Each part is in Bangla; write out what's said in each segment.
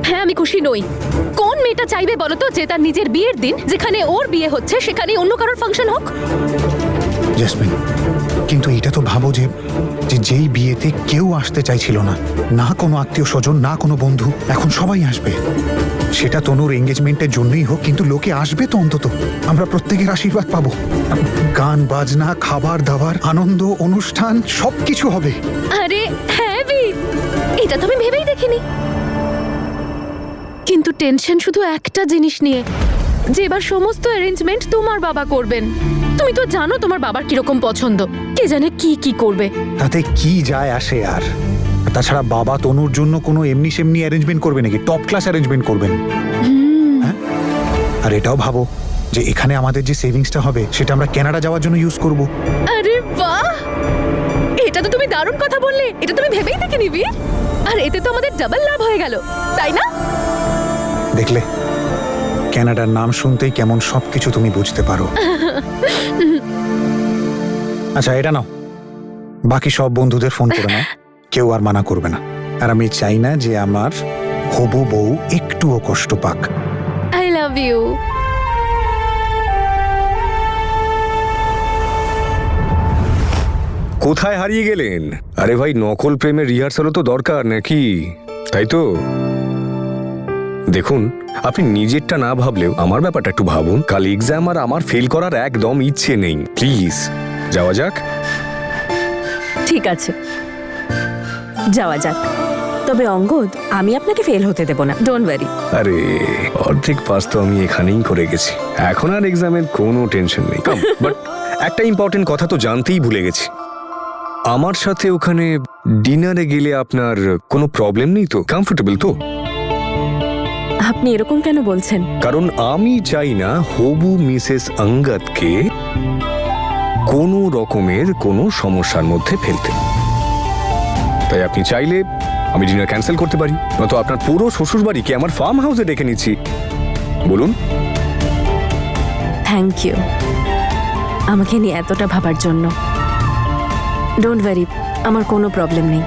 হ্যাঁ আমি খুশি নই। কোন মেয়েটা চাইবে বলো তো যে তার নিজের বিয়ের দিন, যেখানে ওর বিয়ে হচ্ছে, সেখানে অন্য কারোর ফাংশন হোক? জেসমিন, কিন্তু এটা তো ভাবো যে যেই বিয়েতে কেউ আসতে চাইছিল না, না কোনো আত্মীয় স্বজন, না কোনো বন্ধু, এখন সবাই আসবে। সেটা তনুর এঙ্গেজমেন্টের জন্যই হোক, কিন্তু লোকে আসবে তো অন্তত। আমরা প্রত্যেকের আশীর্বাদ পাবো। গান বাজনা, খাবার দাবার, আনন্দ, অনুষ্ঠান সবকিছু হবে। আরে হ্যাঁ বীর, এটা তো আমি ভেবেই দেখিনি। কিন্তু টেনশন শুধু একটা জিনিস নিয়ে, যে এবার সমস্ত অ্যারেঞ্জমেন্ট তোমার বাবা করবেন। তুমি তো জানো তোমার বাবার কিরকম পছন্দ, কে জানে কি কি করবে। তাতে কি যায় আসে আর? তাছাড়া বাবা তনুর জন্য কোনো এমনি সেমনি অ্যারেঞ্জমেন্ট করবে নাকি? টপ ক্লাস অ্যারেঞ্জমেন্ট করবেন। হ্যাঁ, আর এটাও ভাবো যে এখানে আমাদের যে সেভিংসটা হবে সেটা আমরা কানাডা যাওয়ার জন্য ইউজ করব। আরে বাহ, এটা তো তুমি দারুণ কথা বললে। এটা তুমি ভেবেই দেখিনি বীর। আর এতে তো আমাদের ডাবল লাভ হয়ে গেল, তাই না? দেখলে, কানাডার নাম শুনতেই কেমন সবকিছু তুমি বুঝতে পারো। আচ্ছা এটা নাও, বাকি সব বন্ধুদের ফোন করে নাও, কেউ আর মানা করবে না। আর আমি চাই না যে আমার হবু বউ একটুও কষ্ট পাক। I love you. কোথায় হারিয়ে গেলেন? আরে ভাই, নকল প্রেমের রিহার্সালও তো দরকার নাকি, তাই তো? দেখুন, আপনি নিজেরটা না ভাবলেও আমার ব্যাপারটা একটু ভাবুন। কাল এক্সাম, আর আমার ফেল করার একদম ইচ্ছে নেই। প্লিজ যাওয়া যাক। ঠিক আছে, যাওয়া যাক। তবে অঙ্গদ, আমি আপনাকে ফেল হতে দেব না, ডোন্ট ওয়ারি। আরে অর্ধেক পাস তো আমি এখানেই করে গেছি, এখন আর এক্সামের কোনো টেনশন নেই। বাট একটা ইম্পর্টেন্ট কথা তো জানতেই ভুলে গেছি। আমার সাথে ওখানে ডিনারে গেলে আপনার কোনো প্রবলেম নেই তো? কমফোর্টেবল তো? আপনি এরকম কেন বলছেন? কারণ আমি চাই না হবু মিসেস অঙ্গদকে কোনো রকমের কোনো সমস্যার মধ্যে ফেলতে। তাই আপনি চাইলে আমি ডিনার ক্যান্সেল করতে পারি, নয়তো আপনার পুরো শ্বশুর বাড়িকে আমার ফার্ম হাউসে ডেকে নিচ্ছি। বলুন। থ্যাংক ইউ আমাকে নিয়ে এতটা ভাবার জন্য। ডোন্ট ওয়ারি, আমার কোনো প্রবলেম নেই।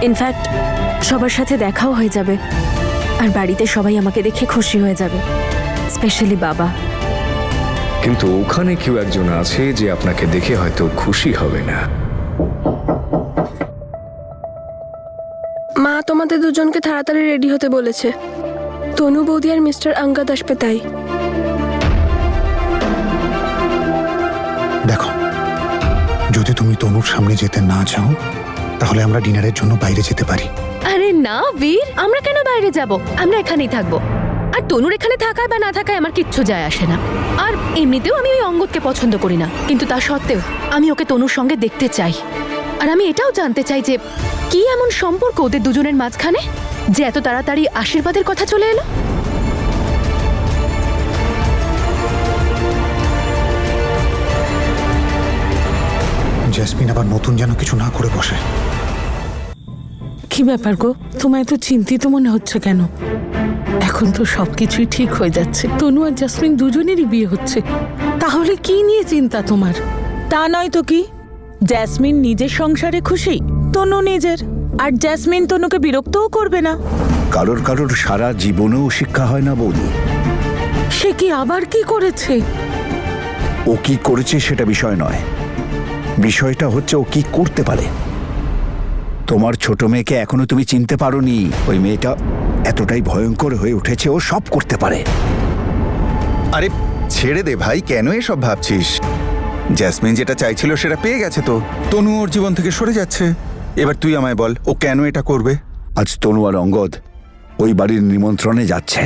ইনফ্যাক্ট সবার সাথে দেখাও হয়ে যাবে, আর বাড়িতে সবাই আমাকে দেখে খুশি হয়ে যাবে, স্পেশালি বাবা। কিন্তু ওখানে কেউ একজন আছে যে আপনাকে দেখে হয়তো খুশি হবে না। মা তোমাদের দুজনকে তাড়াতাড়ি রেডি হতে বলেছে। তনু বৌদি আর মিস্টার অঙ্গদ আসবে তাই। দেখো, যদি তুমি তনুর সামনে যেতে না চাও তাহলে আমরা ডিনারের জন্য বাইরে যেতে পারি। আরে না বীর, আমরা কেন বাইরে যাব? আমরা এখানেই থাকবো। আর তনুর এখানে থাকায় বা না থাকায় আমার কিচ্ছু যায় আসে না। আর এমনিতেও আমি ওই অঙ্গদকে পছন্দ করি না, কিন্তু তা সত্ত্বেও আমি ওকে তনুর সঙ্গে দেখতে চাই। আর আমি এটাও জানতে চাই যে কি এমন সম্পর্ক ওদের দুজনের মাঝখানে যে এত তাড়াতাড়ি আশীর্বাদের কথা চলে এলো। জেসমিন আবার নতুন যেন কিছু না করে বসে। কি ব্যাপার গো, তোমায় তো চিন্তিত মনে হচ্ছে কেন? এখন তো সবকিছুই ঠিক হয়ে যাচ্ছে, তনু আর জাসমিন দুজনেরই বিয়ে হচ্ছে, তাহলে কি নিয়ে চিন্তা তোমার? তা নয় তো কি, জ্যাসমিন নিজের সংসারে খুশি, তনু নিজের। আর জ্যাসমিন তনুকে বিরক্তও করবে না। কারোর কারোর সারা জীবনেও শিক্ষা হয় না বৌদি। সে কি আবার কি করেছে? ও কি করেছে সেটা বিষয় নয়, বিষয়টা হচ্ছে ও কি করতে পারে। তোমার ছোট মেয়েকে এখনো তুমি চিনতে পারোনি। ওই মেয়েটা এতটাই ভয়ঙ্কর হয়ে উঠেছে, ও সব করতে পারে। আরে ছেড়ে দে ভাই, কেন এসব ভাবছিস? জ্যাসমিন যেটা চাইছিল সেটা পেয়ে গেছে তো। তনু ওর জীবন থেকে সরে যাচ্ছে। এবার তুই আমায় বল, ও কেন এটা করবে? আজ তনু আর অঙ্গদ ওই বাড়ির নিমন্ত্রণে যাচ্ছে,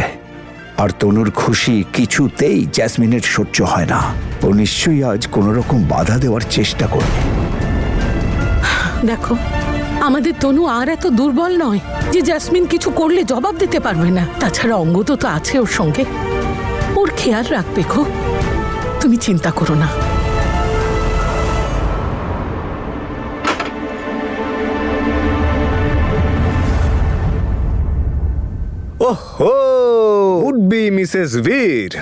আর তনুর খুশি কিছুতেই জ্যাসমিনের সহ্য হয় না। ও নিশ্চয়ই আজ কোনো রকম বাধা দেওয়ার চেষ্টা করবে। দেখো, আমাদের তনু আর এত দুর্বল নয় যে জাসমিন কিছু করলে জবাব দিতে পারবে না। তাছাড়া অঙ্গদ তো আছে ওর সঙ্গে, ওর খেয়াল রাখবে গো, তুমি চিন্তা করো না। ওহো, উড বি মিসেস বীর।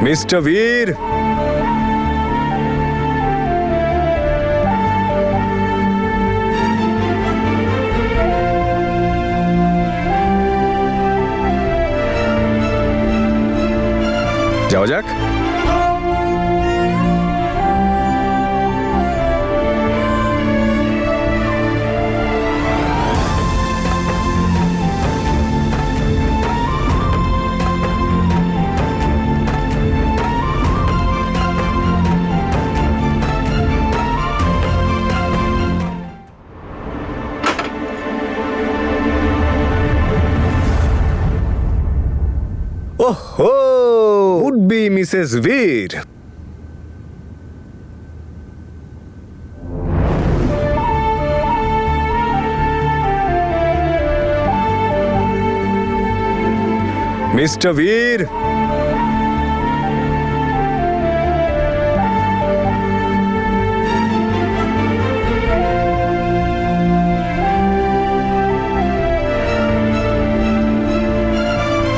মিস্টার বীর, যাওয়া যাক। ওহো, উড বি মিসেস বীর। মিস্টার বীর,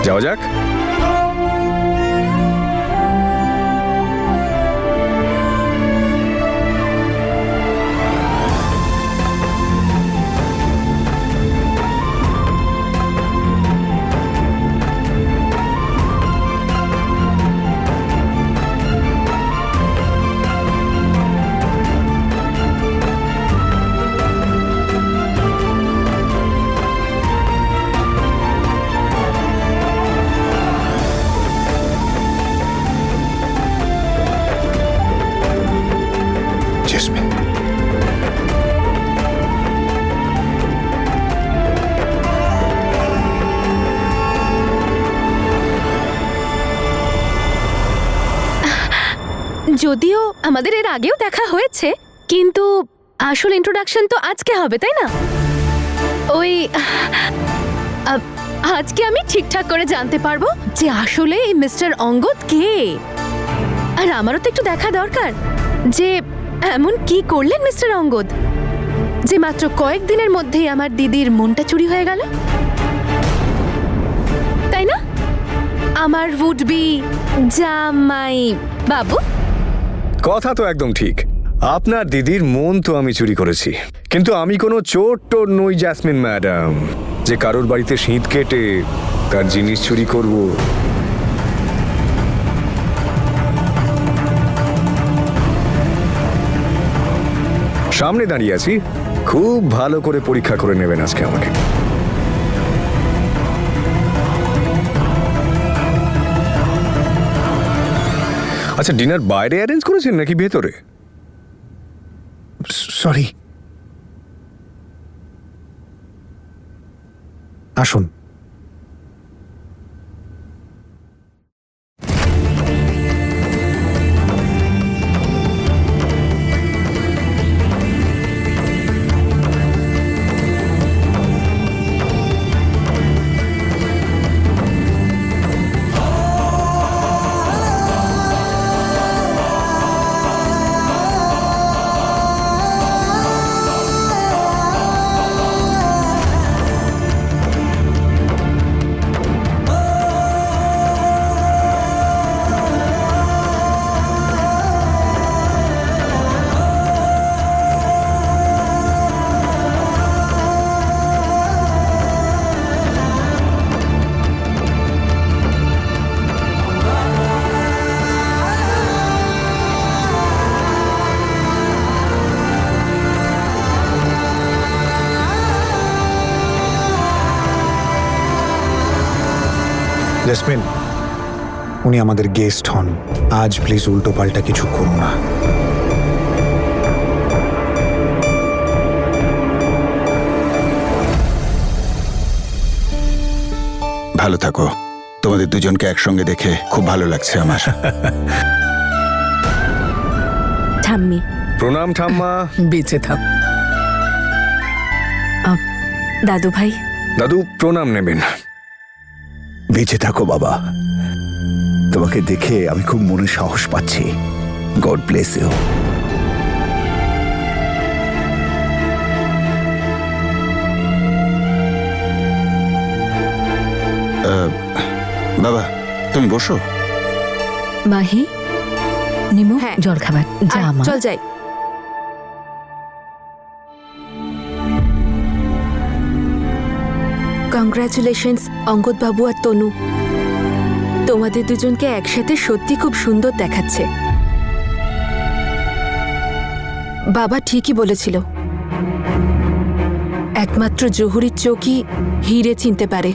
যাওয়া যাক। জেসমিন, যদিও আমাদের এর আগেও দেখা হয়েছে, কিন্তু আসল ইন্ট্রোডাকশন তো আজকে হবে, তাই না? ওই আজকে আমি ঠিকঠাক করে জানতে পারবো যে আসলে এই মিস্টার অঙ্গদ কে। আর আমারও তো একটু দেখা দরকার যে এমন কি করলেন মিস্টার অঙ্গদ যে মাত্র কয়েকদিনের মধ্যেই আমার দিদির মনটা চুরি হয়ে গেল, তাই না আমার উড বি জামাই বাবু? কথা তো একদম ঠিক। আপনার দিদির মন তো আমি চুরি করেছি, কিন্তু আমি কোনো চোর টোর নই জ্যাসমিন ম্যাডাম, যে কারোর বাড়িতে শীত কেটে তার জিনিস চুরি করব। সামনে দাঁড়িয়ে আছি, খুব ভালো করে পরীক্ষা করে নেবেন আজকে আমাকে। আচ্ছা, ডিনার বাইরে অ্যারেঞ্জ করেছেন নাকি ভেতরে? সরি। আসুন। জেসমিন, উনি আমাদের গেস্ট হন। আজ প্লিজ উল্টো পাল্টা কিছু করো না। ভালো থাকো। তোমাদের দুজনকে একসঙ্গে দেখে খুব ভালো লাগছে আমার। ঠাম্মি, প্রণাম ঠাম্মা। বেঁচে থাক। দাদু ভাই। দাদু প্রণাম নেবেন। বেঁচে থাকো বাবা। তোমাকে দেখে আমি খুব মনে সাহস পাচ্ছি। God bless you. বাবা, তুমি বসো। মাহি নিমু হ্যাঁ। জল খাবার যা মা। চল যাই। কংগ্রাচুলেশনস অঙ্গদ বাবু আর তনু, তোমাদের দুজনকে একসাথে সত্যি খুব সুন্দর দেখাচ্ছে। বাবা ঠিকই বলেছিল, একমাত্র জহুরির চোখই হিরে চিনতে পারে।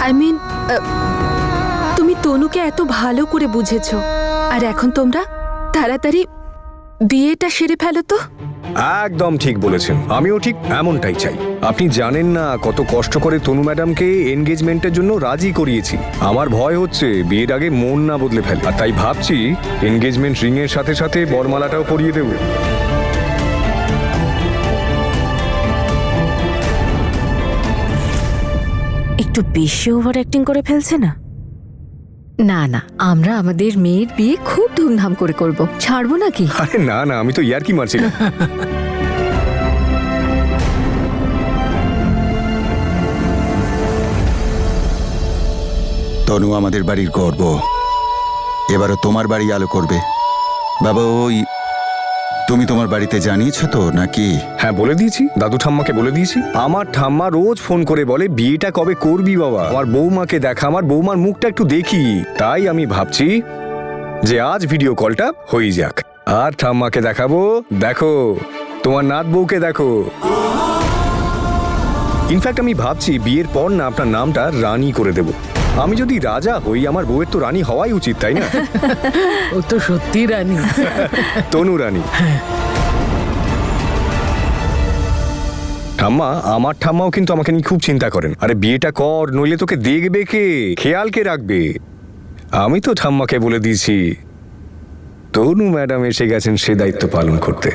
আই মিন, তুমি তনুকে এত ভালো করে বুঝেছো, আর এখন তোমরা তাড়াতাড়ি বিয়েটা সেরে ফেলো তো। একদম ঠিক বলেছেন, আমিও ঠিক এমনটাই চাই। আপনি জানেন না কত কষ্ট করে তনু ম্যাডামকে এনগেজমেন্টের জন্য রাজি করিয়েছি। আমার ভয় হচ্ছে বিয়ের আগে মন না বদলে ফেলে, আর তাই ভাবছি এনগেজমেন্ট রিং এর সাথে সাথে বরমালাটাও পরিয়ে দেব। একটু বেশি ওভার অ্যাক্টিং করে ফেলছে না? না না, আমরা আমাদের মেয়ের বিয়ে খুব ধুমধাম করে করব, ছাড়বো নাকি? আরে না না, আমি তো ইয়ার্কি মারছিলাম। তনু আমাদের বাড়ির গর্ব, এবারও তোমার বাড়ি আলো করবে। বাবা, ওই তুমি তোমার বাড়িতে জানিয়েছো তো নাকি? হ্যাঁ বলে দিয়েছি, দাদু ঠাম্মাকে বলে দিয়েছি। আমার ঠাম্মা রোজ ফোন করে বলে বিয়েটা কবে করবি বাবা, আমার বৌমাকে দেখা, আমার বৌমার মুখটা একটু দেখি। তাই আমি ভাবছি যে আজ ভিডিও কলটা হয়ে যাক, আর ঠাম্মাকে দেখাবো, দেখো তোমার নাত বউকে দেখো। ইনফ্যাক্ট আমি ভাবছি বিয়ের পর না আপনার নামটা রানী করে দেব। আমি যদি রাজা হই, আমার বউয়ের তো রানী হওয়াই উচিত, তাই না? ও তো সত্যি রানী। তনু রানী। ঠাম্মা, আমার ঠাম্মাও কিন্তু আমাকে নিয়ে খুব চিন্তা করেন। আরে বিয়েটা কর, নইলে তোকে দেখবে কে, খেয়াল কে রাখবে? আমি তো ঠাম্মাকে বলে দিয়েছি তনু ম্যাডাম এসে গেছেন সে দায়িত্ব পালন করতে।